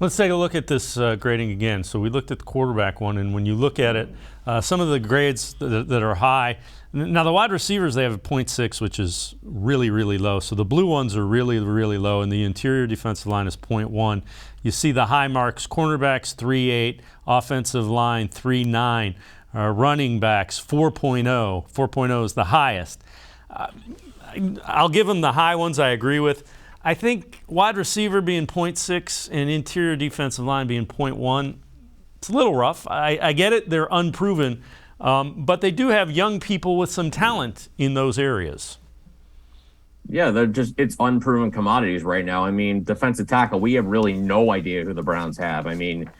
Let's take a look at this grading again. So we looked at the quarterback one, and when you look at it, some of the grades that are high. Now the wide receivers, they have a 0.6, which is really, really low. So the blue ones are really, really low, and the interior defensive line is 0.1. You see the high marks: cornerbacks 3.8, offensive line 3.9, running backs 4.0. 4.0 is the highest. I'll give them the high ones. I agree with. I think wide receiver being 0.6 and interior defensive line being 0.1, it's a little rough. I get it. They're unproven. But they do have young people with some talent in those areas. Yeah, it's unproven commodities right now. I mean, defensive tackle, we have really no idea who the Browns have. I mean,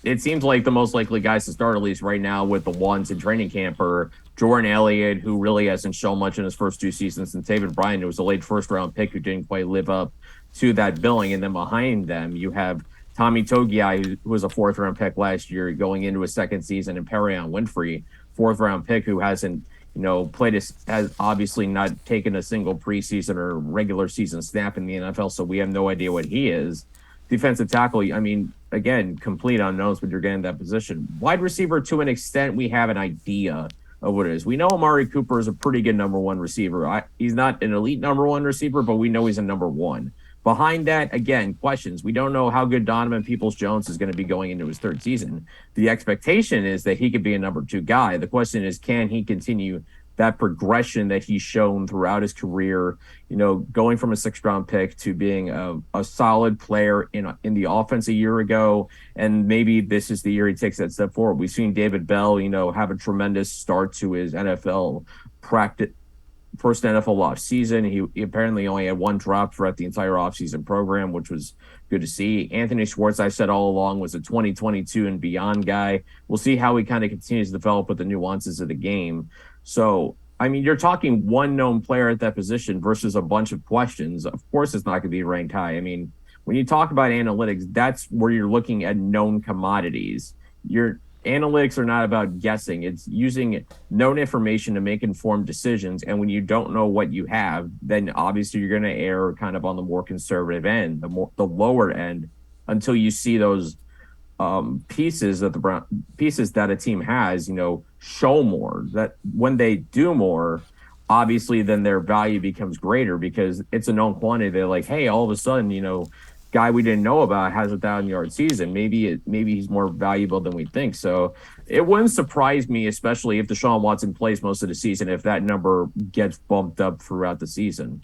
it seems like the most likely guys to start, at least right now, with the ones in training camp are Jordan Elliott, who really hasn't shown much in his first two seasons, and David Bryant, who was a late first-round pick who didn't quite live up to that billing. And then behind them, you have Tommy Togiai, who was a fourth-round pick last year, going into his second season, and Perion Winfrey, fourth-round pick, who hasn't, has obviously not taken a single preseason or regular season snap in the NFL, so we have no idea what he is. Defensive tackle, I mean, again, complete unknowns when you're getting that position. Wide receiver, to an extent, we have an idea of what it is. We know Amari Cooper is a pretty good number one receiver. He's not an elite number one receiver, but we know he's a number one. Behind that, again, questions. We don't know how good Donovan Peoples-Jones is going to be going into his third season. The expectation is that he could be a number two guy. The question is, can he continue that progression that he's shown throughout his career, going from a sixth-round pick to being a solid player in the offense a year ago, and maybe this is the year he takes that step forward. We've seen David Bell, have a tremendous start to his NFL practice, first NFL offseason. He apparently only had one drop throughout the entire offseason program, which was good to see. Anthony Schwartz, I said all along, was a 2022 and beyond guy. We'll see how he kind of continues to develop with the nuances of the game. So, I mean, you're talking one known player at that position versus a bunch of questions. Of course, it's not going to be ranked high. I mean, when you talk about analytics, that's where you're looking at known commodities. Your analytics are not about guessing. It's using known information to make informed decisions. And when you don't know what you have, then obviously you're going to err kind of on the more conservative end, the lower end, until you see those pieces that a team has, show more. That when they do more, obviously then their value becomes greater because it's a known quantity. They're like, hey, all of a sudden, guy we didn't know about has a 1,000-yard season. Maybe he's more valuable than we think. So it wouldn't surprise me, especially if Deshaun Watson plays most of the season, if that number gets bumped up throughout the season.